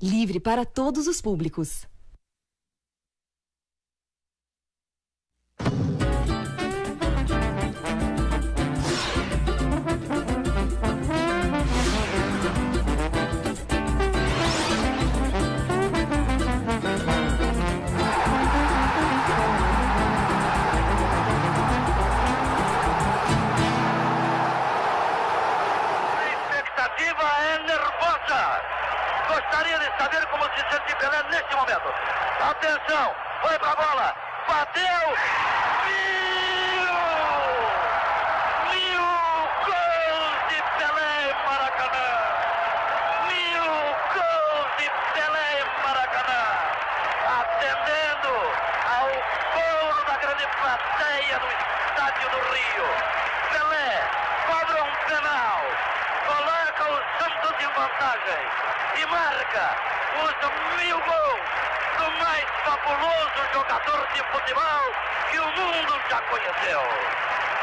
livre para todos os públicos. Gostaria de saber como se sente Pelé neste momento. Atenção, foi pra bola, bateu, mil gols de Pelé em Maracanã. 1000 gols de Pelé em Maracanã. Atendendo ao coro da grande plateia no estádio do Rio. Pelé cobra um penal, coloca o Santos em vantagem e marca os 1000 gols do mais fabuloso jogador de futebol que o mundo já conheceu.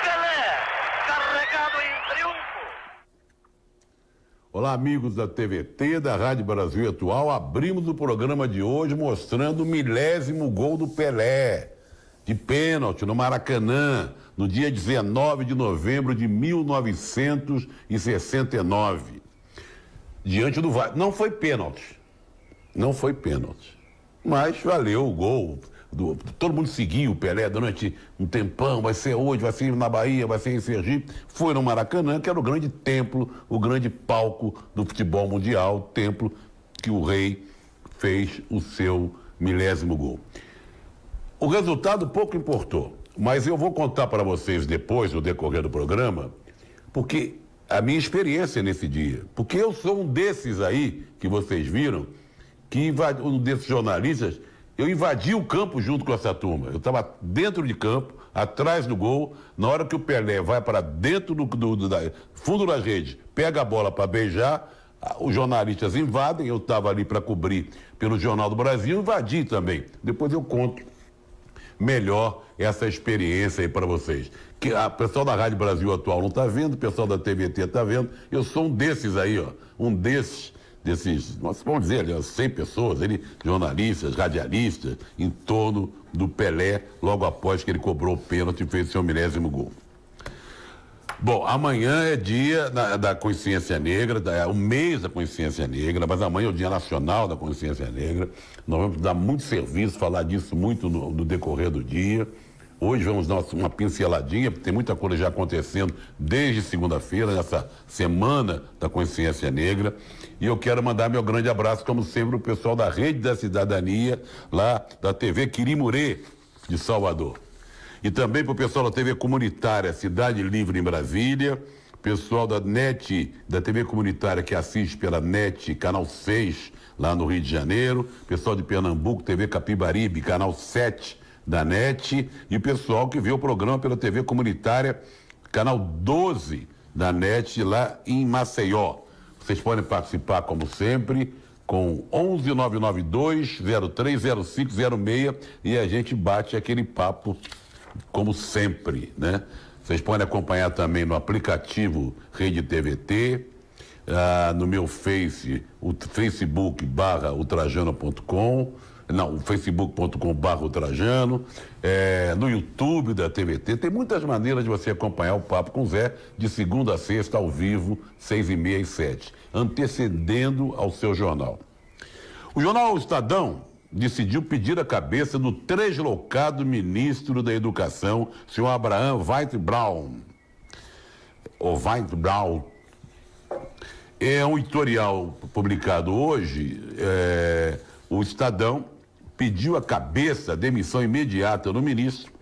Pelé, carregado em triunfo. Olá, amigos da TVT, da Rádio Brasil Atual. Abrimos o programa de hoje mostrando o 1000º gol do Pelé, de pênalti, no Maracanã, no dia 19 de novembro de 1969. Diante do VAR. Não foi pênalti. Não foi pênalti. Mas valeu o gol. Todo mundo seguiu o Pelé durante um tempão. Vai ser hoje, vai ser na Bahia, vai ser em Sergipe. Foi no Maracanã, que era o grande templo, o grande palco do futebol mundial, o templo que o rei fez o seu 1000º gol. O resultado pouco importou, mas eu vou contar para vocês depois, no decorrer do programa, porque a minha experiência nesse dia, porque eu sou um desses aí que vocês viram, um desses jornalistas, eu invadi o campo junto com essa turma. Eu estava dentro de campo, atrás do gol, na hora que o Pelé vai para dentro do fundo da rede, pega a bola para beijar, os jornalistas invadem, eu estava ali para cobrir pelo Jornal do Brasil, invadi também. Depois eu conto melhor essa experiência aí para vocês. Que a pessoal da Rádio Brasil Atual não está vendo, o pessoal da TVT está vendo. Eu sou um desses aí, ó. Um desses, nós vamos dizer, 100 pessoas, jornalistas, radialistas, em torno do Pelé, logo após que ele cobrou o pênalti e fez seu 1000º gol. Bom, amanhã é dia da consciência negra, o mês da consciência negra, mas amanhã é o Dia Nacional da Consciência Negra. Nós vamos dar muito serviço, falar disso muito no decorrer do dia. Hoje vamos dar uma pinceladinha, porque tem muita coisa já acontecendo desde segunda-feira, nessa semana da consciência negra. E eu quero mandar meu grande abraço, como sempre, o pessoal da Rede da Cidadania, lá da TV Quirimurê, de Salvador. E também para o pessoal da TV Comunitária Cidade Livre em Brasília, pessoal da NET, da TV Comunitária que assiste pela NET, Canal 6, lá no Rio de Janeiro, pessoal de Pernambuco, TV Capibaribe, Canal 7 da NET, e o pessoal que vê o programa pela TV Comunitária, Canal 12 da NET, lá em Maceió. Vocês podem participar, como sempre, com 11992-030506 e a gente bate aquele papo como sempre, né? Vocês podem acompanhar também no aplicativo Rede TVT, no meu o facebook.com/ultrajano.com, não, o facebook.com/ultrajano, no YouTube da TVT. Tem muitas maneiras de você acompanhar o Papo com Zé, de segunda a sexta, ao vivo, 6h30 e 7h, antecedendo ao seu jornal. O jornal Estadão decidiu pedir a cabeça do translocado ministro da Educação, senhor Abraham Weintraub. O Weintraub é um editorial publicado hoje. O Estadão pediu a cabeça, a demissão imediata do ministro,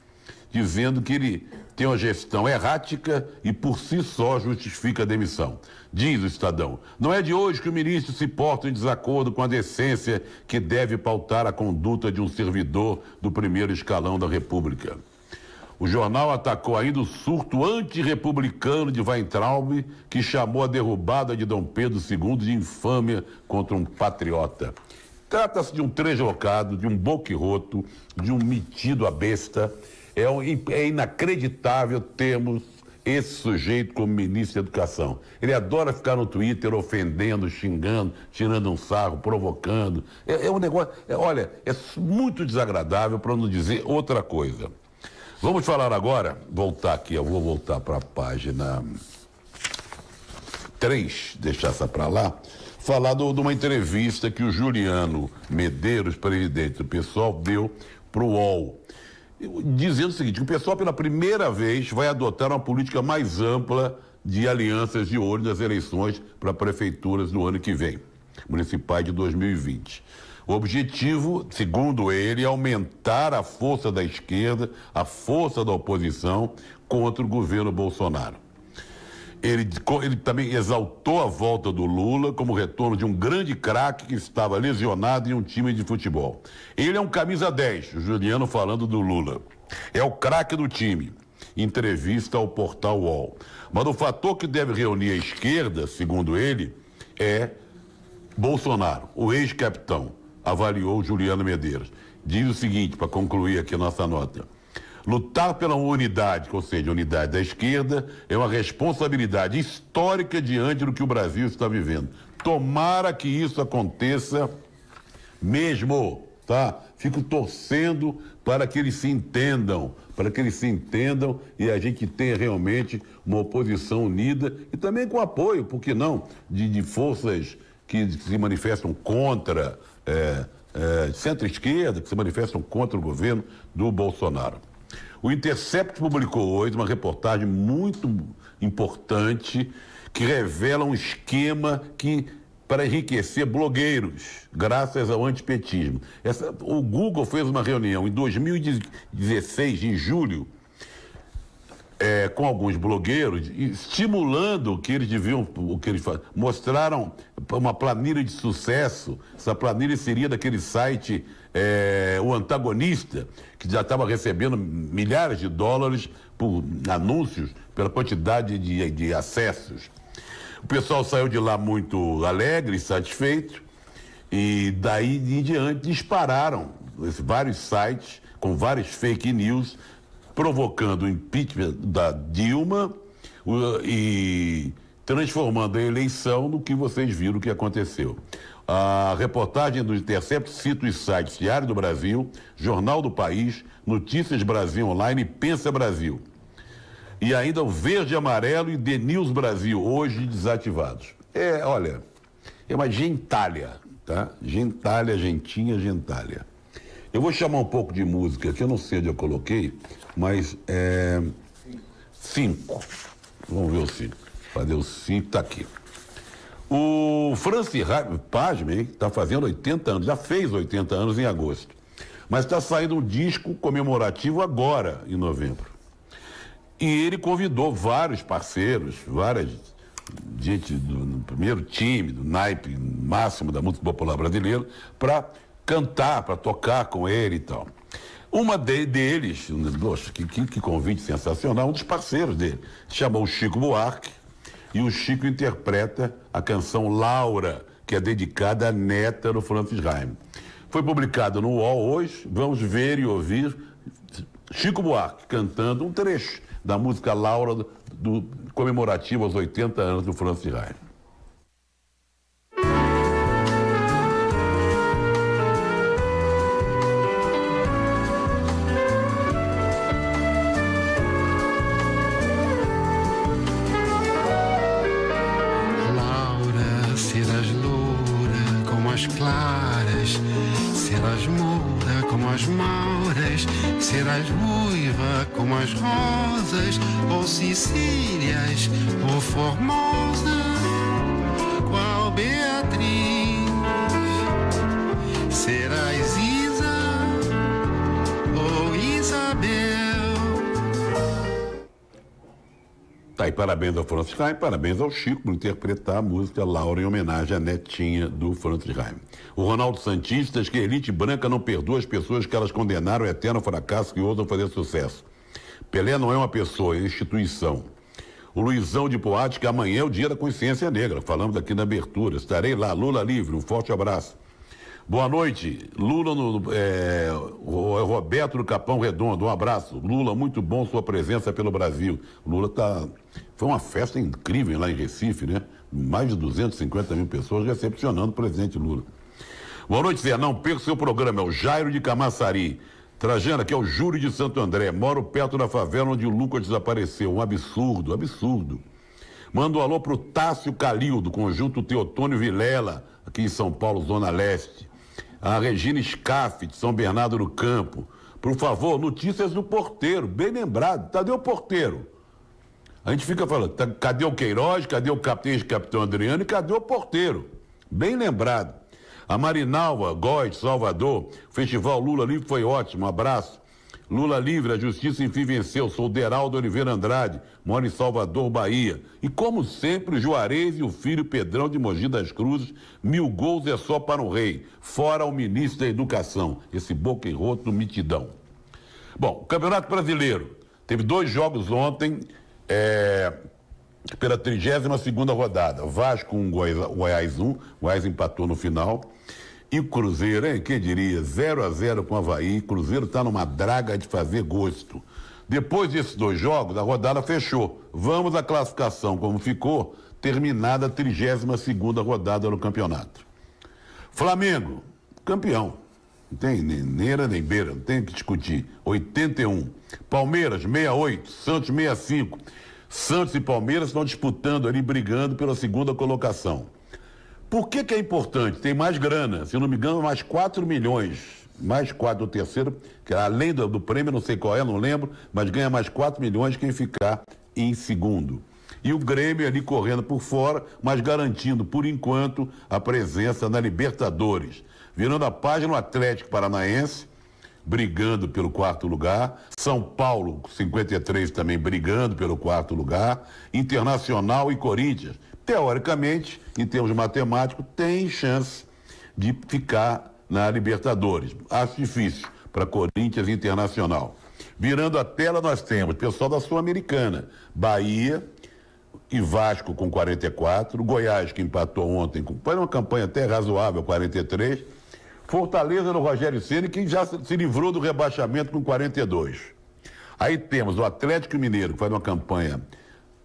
dizendo que ele tem uma gestão errática e por si só justifica a demissão. Diz o Estadão: não é de hoje que o ministro se porta em desacordo com a decência que deve pautar a conduta de um servidor do primeiro escalão da República. O jornal atacou ainda o surto antirrepublicano de Weintraub, que chamou a derrubada de Dom Pedro II de infâmia contra um patriota. Trata-se de um translocado, de um boquirroto, de um metido à besta. É inacreditável termos esse sujeito como ministro da Educação. Ele adora ficar no Twitter ofendendo, xingando, tirando um sarro, provocando. É um negócio, olha, é muito desagradável, para não dizer outra coisa. Vamos falar agora, voltar aqui, eu vou voltar para a página 3, deixar essa para lá, falar de uma entrevista que o Juliano Medeiros, presidente do PSOL, deu para o UOL, dizendo o seguinte, que o PSOL pela primeira vez vai adotar uma política mais ampla de alianças de olho nas eleições para prefeituras no ano que vem, municipais de 2020. O objetivo, segundo ele, é aumentar a força da esquerda, a força da oposição contra o governo Bolsonaro. Ele também exaltou a volta do Lula como retorno de um grande craque que estava lesionado em um time de futebol. Ele é um camisa 10, o Juliano falando do Lula. É o craque do time. Entrevista ao portal UOL. Mas o fator que deve reunir a esquerda, segundo ele, é Bolsonaro, o ex-capitão, avaliou Juliano Medeiros. Diz o seguinte, para concluir aqui a nossa nota. Lutar pela unidade, ou seja, a unidade da esquerda, é uma responsabilidade histórica diante do que o Brasil está vivendo. Tomara que isso aconteça mesmo, tá? Fico torcendo para que eles se entendam, e a gente tenha realmente uma oposição unida e também com apoio, por que não, de forças que se manifestam contra centro-esquerda, que se manifestam contra o governo do Bolsonaro. O Intercept publicou hoje uma reportagem muito importante que revela um esquema para enriquecer blogueiros, graças ao antipetismo. O Google fez uma reunião em 2016, em julho, com alguns blogueiros, estimulando o que eles deviam, mostraram uma planilha de sucesso. Essa planilha seria daquele site, o Antagonista, que já estava recebendo milhares de dólares por anúncios, pela quantidade de acessos. O pessoal saiu de lá muito alegre e satisfeito, e daí em diante dispararam vários sites com várias fake news, provocando o impeachment da Dilma e transformando a eleição no que vocês viram que aconteceu. A reportagem do Intercept cita os sites Diário do Brasil, Jornal do País, Notícias Brasil Online e Pensa Brasil. E ainda o Verde e Amarelo e The News Brasil, hoje desativados. Olha, é uma gentalha, tá? Gentalha. Eu vou chamar um pouco de música, que eu não sei onde eu coloquei, mas 5. Vamos ver o 5. Fazer o 5, tá aqui. O Francis Raime, pasmem, está fazendo 80 anos, já fez 80 anos em agosto. Mas está saindo um disco comemorativo agora, em novembro. E ele convidou vários parceiros, gente do primeiro time, do naipe máximo da música popular brasileira, para cantar, para tocar com ele e tal. Uma deles, poxa, que convite sensacional, um dos parceiros dele, se chamou Chico Buarque, e o Chico interpreta a canção Laura, que é dedicada à neta do Francis Raime. Foi publicado no UOL hoje, vamos ver e ouvir Chico Buarque cantando um trecho da música Laura, do comemorativo aos 80 anos do Francis Raime. Serás ruiva como as rosas, ou Sicílias, ou Formosa, qual Beatriz. Serás Isa ou Isabel. Tá aí, parabéns ao Francis Raime, parabéns ao Chico por interpretar a música Laura em homenagem à netinha do Francis Raime. O Ronaldo Santista diz que a elite branca não perdoa as pessoas que elas condenaram ao eterno fracasso que ousam fazer sucesso. Pelé não é uma pessoa, é uma instituição. O Luizão de Poate, que amanhã é o dia da consciência negra, falamos aqui na abertura. Estarei lá, Lula livre, um forte abraço. Boa noite. Lula, Roberto do Capão Redondo, um abraço. Lula, muito bom sua presença pelo Brasil. Lula foi uma festa incrível lá em Recife, né? Mais de 250 mil pessoas recepcionando o presidente Lula. Boa noite, Zé. Não perca seu programa. É o Jairo de Camaçari. Trajano, aqui é o Júlio de Santo André. Moro perto da favela onde o Lucas desapareceu. Um absurdo, absurdo. Manda um alô pro Tássio Calil, do Conjunto Teotônio Vilela, aqui em São Paulo, Zona Leste. A Regina Scaff, de São Bernardo do Campo. Por favor, notícias do Porteiro. Bem lembrado. Cadê o Porteiro? A gente fica falando, cadê o Queiroz, cadê o capitão Adriano e cadê o Porteiro? Bem lembrado. A Marinalva Góes, Salvador, Festival Lula Livre foi ótimo, um abraço. Lula livre, a justiça enfim venceu. Sou Deraldo Oliveira Andrade, moro em Salvador, Bahia. E como sempre, o Juarez e o filho Pedrão de Mogi das Cruzes, 1000 gols é só para o rei, fora o ministro da Educação, esse boca e roto mitidão. Bom, o Campeonato Brasileiro, teve 2 jogos ontem, pela 32ª rodada. Vasco 1, Goiás 1, o Goiás empatou no final. E o Cruzeiro, hein? Quem diria? 0-0 com o Avaí. Cruzeiro está numa draga de fazer gosto. Depois desses 2 jogos, a rodada fechou. Vamos à classificação, como ficou, terminada a 32ª rodada no campeonato. Flamengo, campeão. Não tem nem neira nem beira, não tem o que discutir. 81. Palmeiras, 68. Santos, 65. Santos e Palmeiras estão disputando ali, brigando pela 2ª colocação. Por que é importante? Tem mais grana, se eu não me engano, mais 4 milhões. Mais 4 do terceiro, que além do prêmio, não sei qual é, não lembro, mas ganha mais 4 milhões quem ficar em segundo. E o Grêmio ali correndo por fora, mas garantindo, por enquanto, a presença na Libertadores. Virando a página, o Atlético Paranaense, brigando pelo 4º lugar. São Paulo, 53, também brigando pelo 4º lugar. Internacional e Corinthians, teoricamente, em termos matemáticos, tem chance de ficar na Libertadores. Acho difícil para Corinthians e Internacional. Virando a tela, nós temos pessoal da Sul-Americana, Bahia e Vasco com 44, Goiás, que empatou ontem, foi uma campanha até razoável, 43, Fortaleza do Rogério Ceni, que já se livrou do rebaixamento com 42. Aí temos o Atlético Mineiro, que faz uma campanha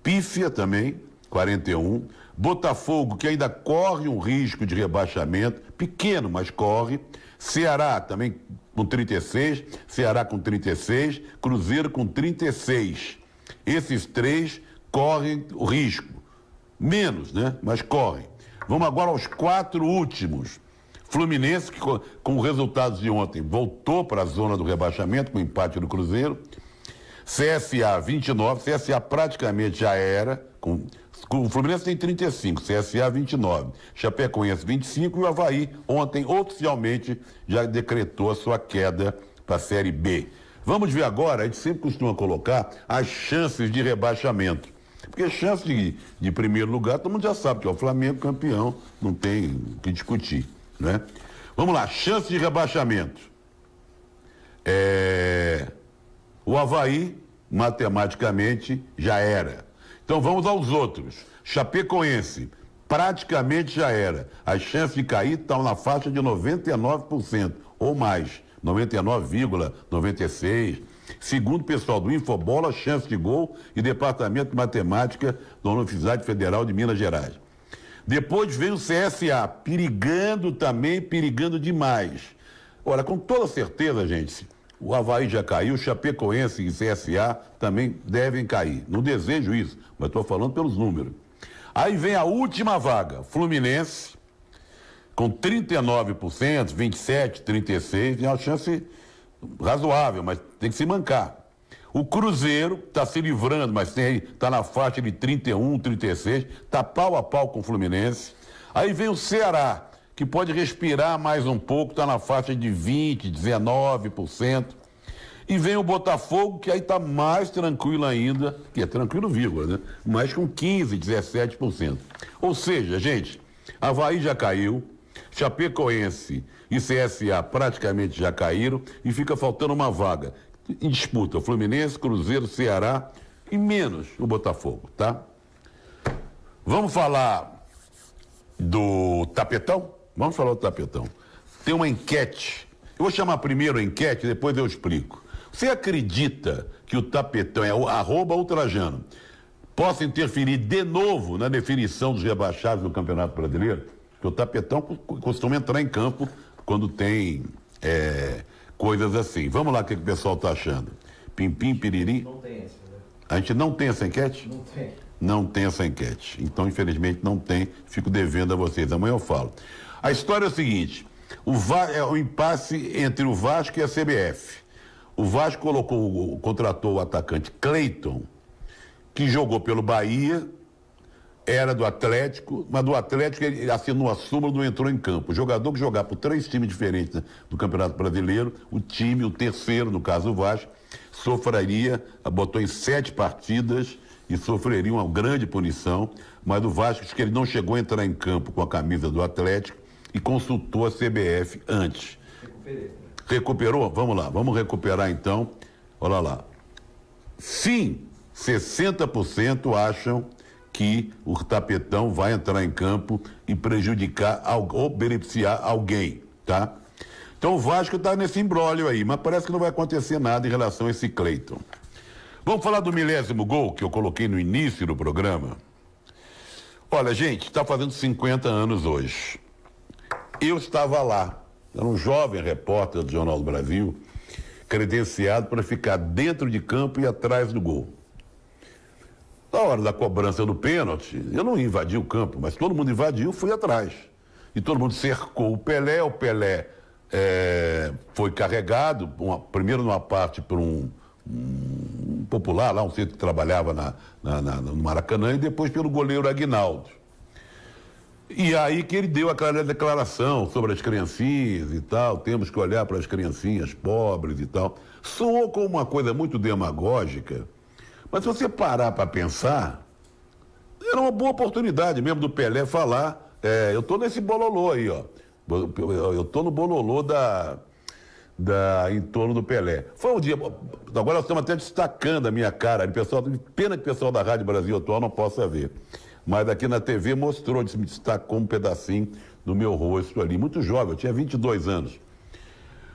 pífia também, 41. Botafogo, que ainda corre um risco de rebaixamento, pequeno, mas corre. Ceará também com 36, Ceará com 36, Cruzeiro com 36. Esses 3 correm o risco. Menos, né? Mas correm. Vamos agora aos 4 últimos. Fluminense, que com os resultados de ontem, voltou para a zona do rebaixamento, com o empate do Cruzeiro. CSA 29, CSA praticamente já era, o Fluminense tem 35, CSA 29, Chapecoense 25 e o Avaí ontem oficialmente já decretou a sua queda para a Série B. Vamos ver agora, a gente sempre costuma colocar as chances de rebaixamento, porque chance de primeiro lugar, todo mundo já sabe que é o Flamengo campeão, não tem o que discutir, né? Vamos lá, chance de rebaixamento. O Avaí, matematicamente, já era. Então vamos aos outros. Chapecoense, praticamente já era. As chances de cair estão na faixa de 99% ou mais, 99,96%. Segundo o pessoal do Infobola, chance de gol e Departamento de Matemática da Universidade Federal de Minas Gerais. Depois vem o CSA, perigando também, perigando demais. Olha, com toda certeza, gente, o Avaí já caiu, Chapecoense e CSA também devem cair. Não desejo isso, mas estou falando pelos números. Aí vem a última vaga, Fluminense, com 39%, 27%, 36%, é uma chance razoável, mas tem que se mancar. O Cruzeiro está se livrando, mas está na faixa de 31%, 36%, está pau a pau com o Fluminense. Aí vem o Ceará, que pode respirar mais um pouco, está na faixa de 20%, 19%. E vem o Botafogo, que aí está mais tranquilo ainda, que é tranquilo, vírgula, né? Mas com 15%, 17%. Ou seja, gente, Avaí já caiu, Chapecoense e CSA praticamente já caíram e fica faltando uma vaga em disputa, Fluminense, Cruzeiro, Ceará e menos o Botafogo, tá? Vamos falar do tapetão? Vamos falar do tapetão. tem uma enquete. Eu vou chamar primeiro a enquete, depois eu explico. Você acredita que o tapetão é o @ultrajano possa interferir de novo na definição dos rebaixados do Campeonato Brasileiro? Porque o tapetão costuma entrar em campo quando tem coisas assim. Vamos lá, o que o pessoal está achando? Pim, piriri. Não tem essa, né? A gente não tem essa enquete? Não tem. Não tem essa enquete. Então, infelizmente, não tem. Fico devendo a vocês. Amanhã eu falo. A história é o seguinte: é o impasse entre o Vasco e a CBF. O Vasco contratou o atacante Cleiton, que jogou pelo Bahia, era do Atlético, mas do Atlético ele assinou a súmula e não entrou em campo. O jogador que jogar por 3 times diferentes, né, do Campeonato Brasileiro, o terceiro, no caso o Vasco, botou em 7 partidas e sofreria uma grande punição, mas o Vasco disse que ele não chegou a entrar em campo com a camisa do Atlético e consultou a CBF antes. Recuperou? Vamos lá, vamos recuperar então. Olha lá. Sim, 60% acham que o tapetão vai entrar em campo e prejudicar ou beneficiar alguém, tá? Então o Vasco está nesse imbróglio aí, mas parece que não vai acontecer nada em relação a esse Cleiton. Vamos falar do 1000º gol que eu coloquei no início do programa? Olha, gente, está fazendo 50 anos hoje. Eu estava lá, era um jovem repórter do Jornal do Brasil, credenciado para ficar dentro de campo e atrás do gol. Na hora da cobrança do pênalti, eu não invadi o campo, mas todo mundo invadiu, fui atrás. E todo mundo cercou o Pelé foi carregado, primeiro numa parte por um popular, lá um centro que trabalhava no Maracanã, e depois pelo goleiro Aguinaldo. E aí que ele deu aquela declaração sobre as criancinhas e tal, temos que olhar para as criancinhas pobres e tal. Soou como uma coisa muito demagógica, mas se você parar para pensar, era uma boa oportunidade mesmo do Pelé falar, eu estou nesse bololô aí, ó. Eu estou no bololô em torno do Pelé. Foi um dia, agora nós estamos até destacando a minha cara, pena que o pessoal da Rádio Brasil Atual não possa ver. Mas aqui na TV mostrou, me destacou um pedacinho do meu rosto ali, muito jovem, eu tinha 22 anos.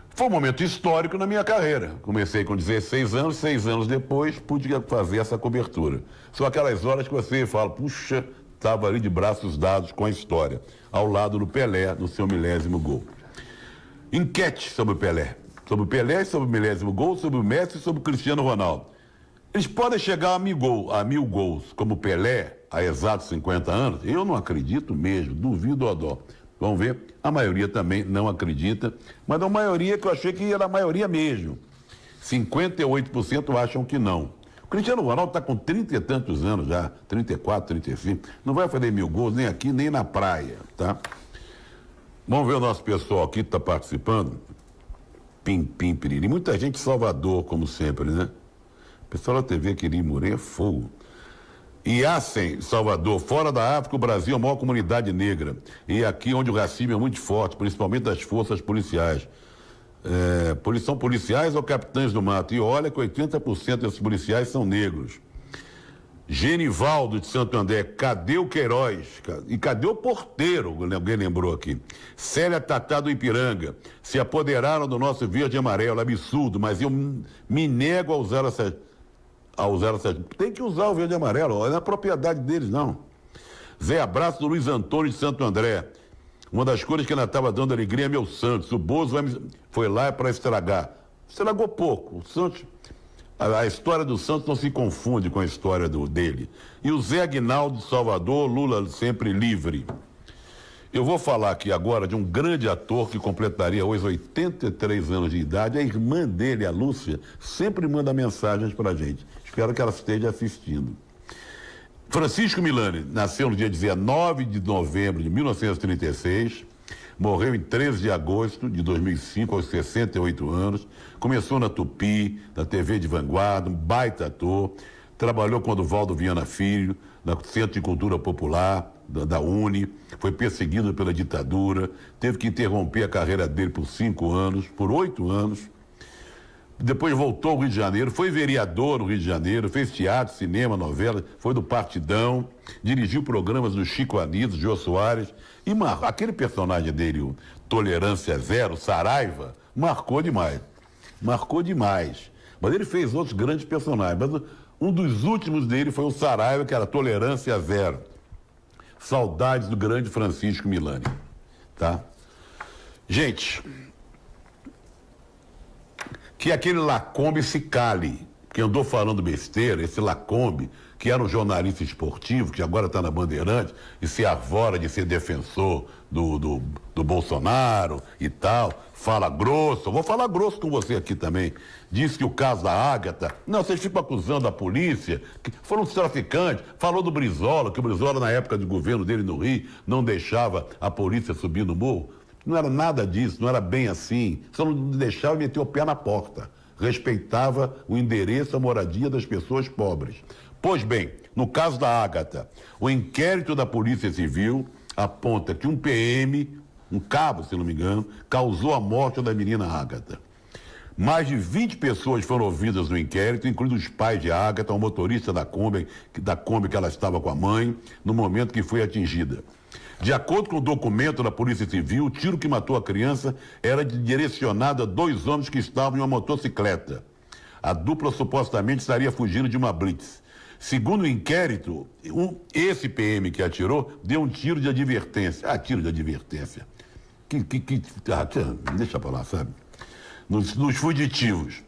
Foi um momento histórico na minha carreira. Comecei com 16 anos, 6 anos depois pude fazer essa cobertura. São aquelas horas que você fala, puxa, estava ali de braços dados com a história, ao lado do Pelé, no seu 1000º gol. Enquete sobre o Pelé, sobre o 1000º gol, sobre o Messi e sobre o Cristiano Ronaldo. Eles podem chegar a 1000 gols, como o Pelé, há exatos 50 anos? Eu não acredito mesmo, duvido ou dó. Vamos ver, a maioria também não acredita, mas a maioria que eu achei que era a maioria mesmo. 58% acham que não. O Cristiano Ronaldo está com 30 e tantos anos já, 34, 35, não vai fazer 1000 gols nem aqui, nem na praia, tá? Vamos ver o nosso pessoal aqui que está participando. Pim, piriri. Muita gente de Salvador, como sempre, né? O pessoal da TV Querim Moreira é fogo. Iassen, Salvador, fora da África, o Brasil é a maior comunidade negra. E aqui onde o racismo é muito forte, principalmente das forças policiais. São policiais ou capitães do mato? E olha que 80% desses policiais são negros. Genivaldo de Santo André, cadê o Queiroz? E cadê o porteiro? Alguém lembrou aqui. Célia Tatá do Ipiranga, se apoderaram do nosso verde e amarelo, absurdo, mas eu me nego a usar essas... Tem que usar o verde e amarelo, não é na propriedade deles, não. Zé Abraço do Luiz Antônio de Santo André. Uma das cores que ainda estava dando alegria é meu Santos. O Bozo foi lá para estragar. Estragou pouco. O Santos, a história do Santos não se confunde com a história dele. E o Zé Aguinaldo de Salvador, Lula sempre livre. Eu vou falar aqui agora de um grande ator que completaria hoje 83 anos de idade. A irmã dele, a Lúcia, sempre manda mensagens para a gente. Espero que ela esteja assistindo. Francisco Milani nasceu no dia 19 de novembro de 1936, morreu em 13 de agosto de 2005, aos 68 anos. Começou na Tupi, na TV de Vanguarda, um baita ator. Trabalhou com o Duvaldo Viana Filho, no Centro de Cultura Popular, da UNE, foi perseguido pela ditadura, teve que interromper a carreira dele por 8 anos. depois voltou ao Rio de Janeiro, foi vereador no Rio de Janeiro, fez teatro, cinema, novela, foi do Partidão, dirigiu programas do Chico Anísio, Jô Soares, e aquele personagem dele, o Tolerância Zero, Saraiva, marcou demais. Marcou demais. Mas ele fez outros grandes personagens, mas um dos últimos dele foi o Saraiva, que era Tolerância Zero. Saudades do grande Francisco Milani, tá? Gente, que aquele Lacombe se cale, que andou falando besteira, esse Lacombe, que era um jornalista esportivo, que agora está na Bandeirante, e se arvora de ser defensor do Bolsonaro e tal, fala grosso, eu vou falar grosso com você aqui também, diz que o caso da Ágata, não, vocês ficam acusando a polícia, que foram os traficantes, falou do Brizola, que o Brizola na época de governo dele no Rio, não deixava a polícia subir no morro. Não era nada disso, não era bem assim. Só não deixava meter o pé na porta. Respeitava o endereço, a moradia das pessoas pobres. Pois bem, no caso da Ágata, o inquérito da Polícia Civil aponta que um PM, um cabo, se não me engano, causou a morte da menina Ágata. Mais de 20 pessoas foram ouvidas no inquérito, incluindo os pais de Ágata, o motorista da Kombi que ela estava com a mãe, no momento que foi atingida. De acordo com o documento da Polícia Civil, o tiro que matou a criança era direcionado a 2 homens que estavam em uma motocicleta. A dupla supostamente estaria fugindo de uma blitz. Segundo o inquérito, esse PM que atirou deu um tiro de advertência. Ah, tiro de advertência. Deixa pra lá, sabe? Nos fugitivos.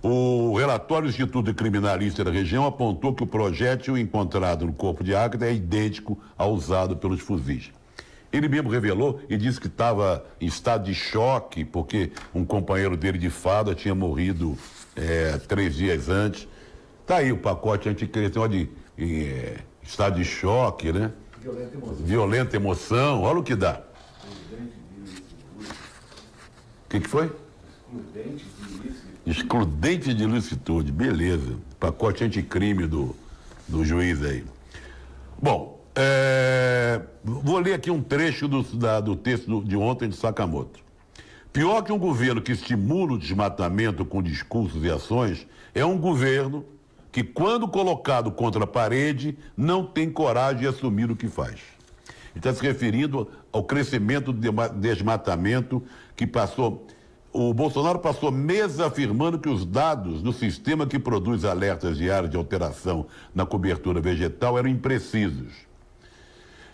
O relatório do Instituto Criminalista da região apontou que o projétil encontrado no corpo de Ágata é idêntico ao usado pelos fuzis. Ele mesmo revelou e disse que estava em estado de choque porque um companheiro dele de farda tinha morrido 3 dias antes. Tá aí o pacote anticrime, de estado de choque, né? Violenta emoção. Olha o que dá. O que foi? Excludente de ilicitude, beleza. Pacote anticrime do juiz aí. Bom, vou ler aqui um trecho do texto de ontem de Sakamoto. Pior que um governo que estimula o desmatamento com discursos e ações é um governo que, quando colocado contra a parede, não tem coragem de assumir o que faz. Ele está se referindo ao crescimento do desmatamento que passou. O Bolsonaro passou meses afirmando que os dados do sistema que produz alertas diários de alteração na cobertura vegetal eram imprecisos.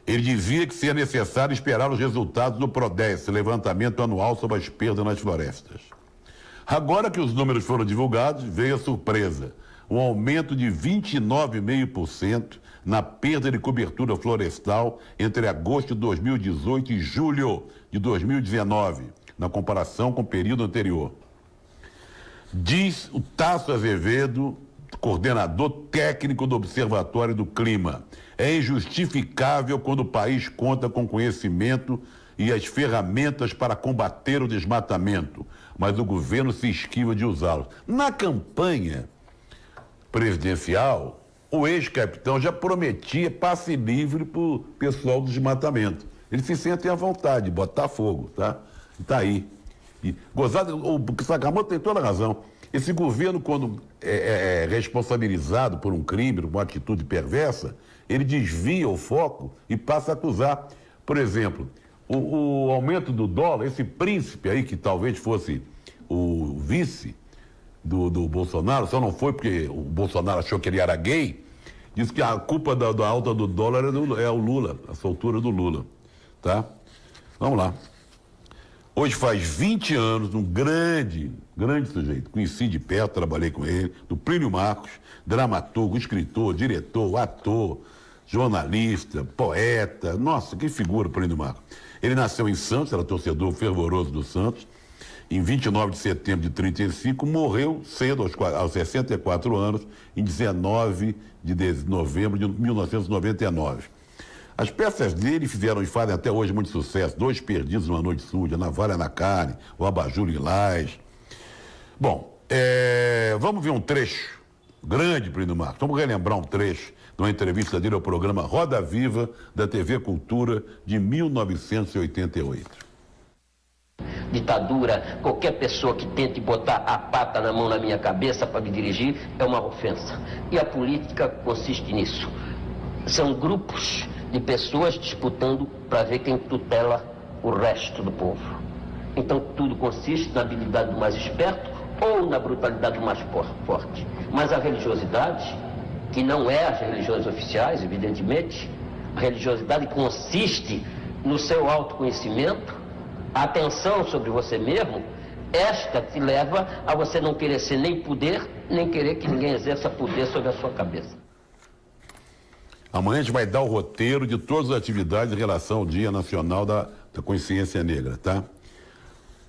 Ele dizia que seria necessário esperar os resultados do PRODES, levantamento anual sobre as perdas nas florestas. Agora que os números foram divulgados, veio a surpresa. Um aumento de 29,5% na perda de cobertura florestal entre agosto de 2018 e julho de 2019. Na comparação com o período anterior. Diz o Tasso Azevedo, coordenador técnico do Observatório do Clima, é injustificável quando o país conta com conhecimento e as ferramentas para combater o desmatamento, mas o governo se esquiva de usá-los. Na campanha presidencial, o ex-capitão já prometia passe livre para o pessoal do desmatamento. Eles se sentem à vontade de botar fogo, tá? Está aí. E, gozado, o Sakamoto tem toda a razão. Esse governo, quando é responsabilizado por um crime, por uma atitude perversa, ele desvia o foco e passa a acusar. Por exemplo, o aumento do dólar, esse príncipe aí, que talvez fosse o vice do Bolsonaro, só não foi porque o Bolsonaro achou que ele era gay, diz que a culpa da alta do dólar é o Lula, a soltura do Lula. Tá? Vamos lá. Hoje faz 20 anos, um grande sujeito, conheci de perto, trabalhei com ele, do Plínio Marcos, dramaturgo, escritor, diretor, ator, jornalista, poeta, nossa, que figura o Plínio Marcos. Ele nasceu em Santos, era torcedor fervoroso do Santos, em 29 de setembro de 1935, morreu cedo, aos 64 anos, em 19 de novembro de 1999. As peças dele fizeram e fazem até hoje muito sucesso. 2 Perdidos numa Noite Suja, Navalha na Carne, O Abajur Lilás. Bom, vamos ver um trecho grande, Plínio Marcos. Vamos relembrar um trecho de uma entrevista dele ao programa Roda Viva, da TV Cultura, de 1988. ditadura, qualquer pessoa que tente botar a pata na mão na minha cabeça para me dirigir é uma ofensa. E a política consiste nisso. São grupos de pessoas disputando para ver quem tutela o resto do povo. Então tudo consiste na habilidade do mais esperto ou na brutalidade do mais forte. Mas a religiosidade, que não é as religiões oficiais, evidentemente, a religiosidade consiste no seu autoconhecimento, a atenção sobre você mesmo. Esta te leva a você não querer ser nem poder, nem querer que ninguém exerça poder sobre a sua cabeça. Amanhã a gente vai dar o roteiro de todas as atividades em relação ao Dia Nacional da Consciência Negra, tá?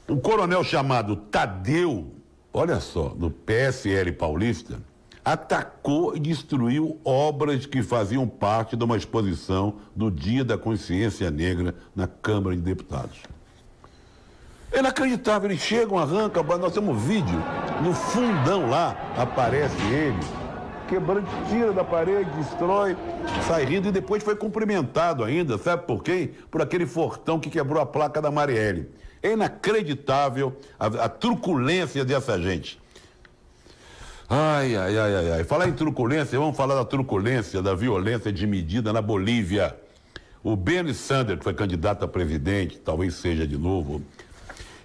Um coronel chamado Tadeu, olha só, do PSL paulista, atacou e destruiu obras que faziam parte de uma exposição do Dia da Consciência Negra na Câmara de Deputados. É inacreditável, eles chegam, arrancam, nós temos um vídeo, no fundão lá, aparece ele, quebrando, tira da parede, destrói, sai rindo e depois foi cumprimentado ainda, sabe por quem? Por aquele fortão que quebrou a placa da Marielle. É inacreditável a truculência dessa gente. Ai. Falar em truculência, vamos falar da truculência, da violência desmedida na Bolívia. O Bernie Sanders, que foi candidato a presidente, talvez seja de novo,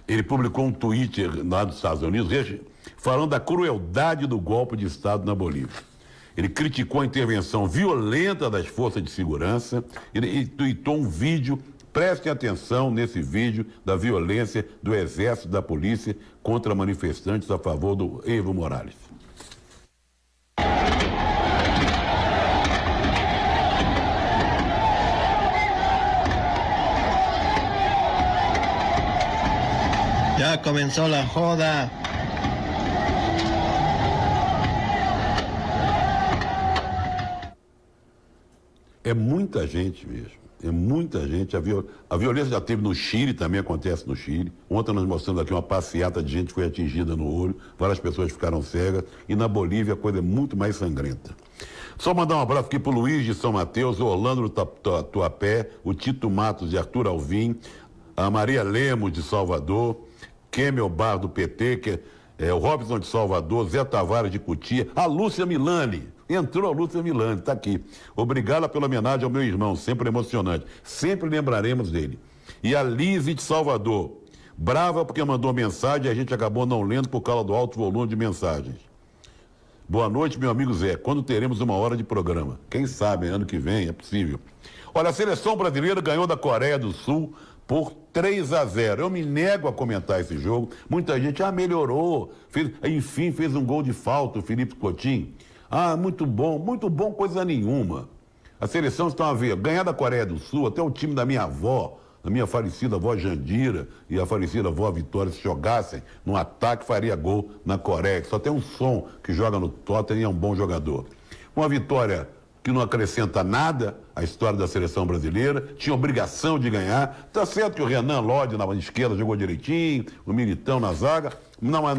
ele publicou um Twitter lá dos Estados Unidos falando da crueldade do golpe de Estado na Bolívia. Ele criticou a intervenção violenta das forças de segurança e tuitou um vídeo. Prestem atenção nesse vídeo da violência do exército, da polícia contra manifestantes a favor do Evo Morales. Já começou a joda. É muita gente mesmo. É muita gente. A violência já teve no Chile, também acontece no Chile. Ontem nós mostramos aqui uma passeata de gente que foi atingida no olho, várias pessoas ficaram cegas, e na Bolívia a coisa é muito mais sangrenta. Só mandar um abraço aqui pro Luiz de São Mateus, o Orlando do Tatuapé, o Tito Matos de Arthur Alvim, a Maria Lemos de Salvador, Kemel Bar do PT, que é o Robson de Salvador, Zé Tavares de Cutia, a Lúcia Milani. Entrou a Lúcia Milani, está aqui. Obrigada pela homenagem ao meu irmão, sempre emocionante. Sempre lembraremos dele. E a Lise de Salvador, brava porque mandou mensagem e a gente acabou não lendo por causa do alto volume de mensagens. Boa noite, meu amigo Zé. Quando teremos uma hora de programa? Quem sabe, ano que vem, é possível. Olha, a seleção brasileira ganhou da Coreia do Sul por 3-0. Eu me nego a comentar esse jogo. Muita gente, melhorou. Enfim, fez um gol de falta, o Felipe Coutinho. Muito bom, coisa nenhuma. A seleção está a ver, ganhar da Coreia do Sul, até o time da minha avó, da minha falecida avó Jandira e a falecida avó Vitória, se jogassem no ataque, faria gol na Coreia. Só tem um som que joga no Tottenham e é um bom jogador. Uma vitória que não acrescenta nada à história da seleção brasileira, tinha obrigação de ganhar. Tá certo que o Renan Lodge na esquerda jogou direitinho, o Militão na zaga, mas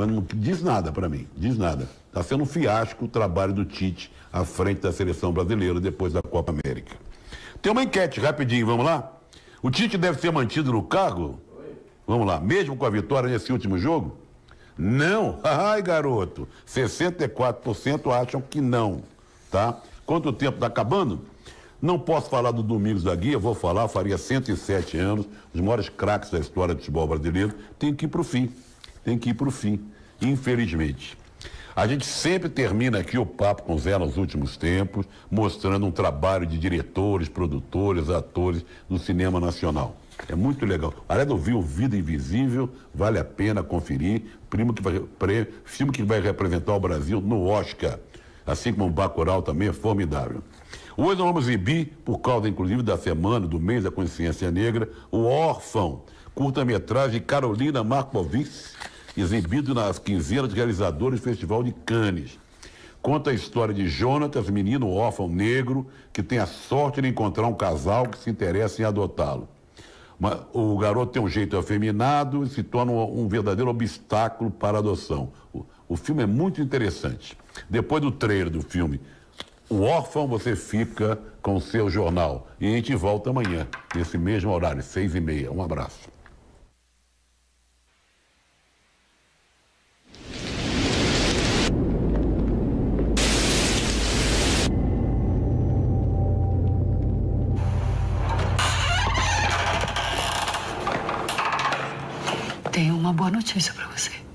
não diz nada para mim, diz nada. Está sendo um fiasco o trabalho do Tite à frente da seleção brasileira depois da Copa América. Tem uma enquete rapidinho, vamos lá? O Tite deve ser mantido no cargo? Vamos lá, mesmo com a vitória nesse último jogo? Não. Ai, garoto, 64% acham que não, tá? Quanto tempo está acabando? Não posso falar do Domingos da Guia, vou falar, faria 107 anos, os maiores craques da história do futebol brasileiro, tem que ir para o fim, infelizmente. A gente sempre termina aqui o papo com o Zé nos últimos tempos, mostrando um trabalho de diretores, produtores, atores do cinema nacional. É muito legal. Aliás, eu vi o Vida Invisível, vale a pena conferir, filme que vai representar o Brasil no Oscar, assim como o Bacurau também é formidável. Hoje nós vamos exibir, por causa inclusive da semana, do mês da consciência negra, O Órfão, curta-metragem de Carolina Markovic, exibido nas quinzenas de realizadores do Festival de Cannes. Conta a história de Jonatas, menino órfão negro, que tem a sorte de encontrar um casal que se interessa em adotá-lo. O garoto tem um jeito afeminado e se torna um verdadeiro obstáculo para a adoção. O filme é muito interessante. Depois do trailer do filme O Órfão, você fica com o seu jornal. E a gente volta amanhã, nesse mesmo horário, 6h30. Um abraço. tenho uma boa notícia para você.